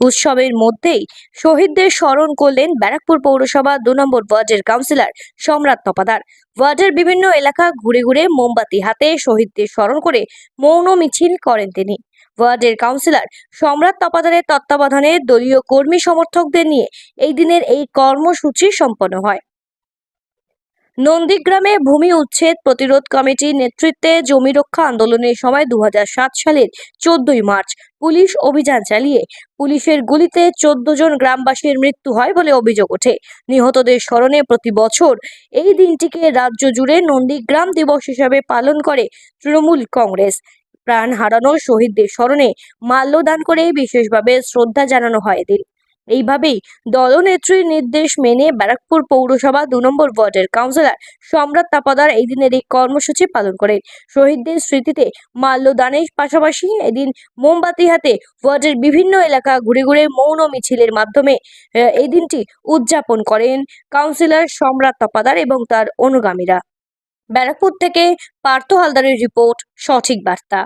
উৎসবের মধ্যেই শহীদদের স্মরণ করলেন ব্যারাকপুর পৌরসভা ২ নম্বর ওয়ার্ডের কাউন্সিলর সম্রাট তপাদার। ওয়ার্ডের বিভিন্ন এলাকা ঘুরে ঘুরে মোমবাতি হাতে শহীদদের স্মরণ করে মৌন মিছিল করেন তিনি। ওয়ার্ডের কাউন্সিলর সম্রাট তপাদারের তত্ত্বাবধানে দলীয় কর্মী সমর্থকদের নিয়ে এই দিনের এই কর্মসূচি সম্পন্ন হয়। নন্দীগ্রামে ভূমি উচ্ছেদ প্রতিরোধ কমিটির নেতৃত্বে জমি রক্ষা আন্দোলনের সময় ২০০৭ সালের ১৪ই মার্চ পুলিশ অভিযান চালিয়ে পুলিশের গুলিতে ১৪ জন গ্রামবাসীর মৃত্যু হয় বলে অভিযোগ ওঠে। নিহতদের স্মরণে প্রতি বছর এই দিনটিকে রাজ্য জুড়ে নন্দীগ্রাম দিবস হিসাবে পালন করে তৃণমূল কংগ্রেস। প্রাণ হারানো শহীদদের স্মরণে মাল্যদান করে বিশেষভাবে শ্রদ্ধা জানানো হয় এদিন। এইভাবেই দলনেত্রীর নির্দেশ মেনে ব্যারাকপুর পৌরসভা ২ নম্বর ওয়ার্ডের কাউন্সিলর সম্রাট তাপাদার এই দিনের এই কর্মসূচি পালন করেন। শহীদদের স্মৃতিতে মাল্যদানের পাশাপাশি এদিন মোমবাতি হাতে ওয়ার্ডের বিভিন্ন এলাকা ঘুরে ঘুরে মৌন মিছিলের মাধ্যমে এই দিনটি উদযাপন করেন কাউন্সিলর সম্রাট তাপাদার এবং তার অনুগামীরা। ব্যারাকপুর থেকে পার্থ হালদারের রিপোর্ট, সঠিক বার্তা।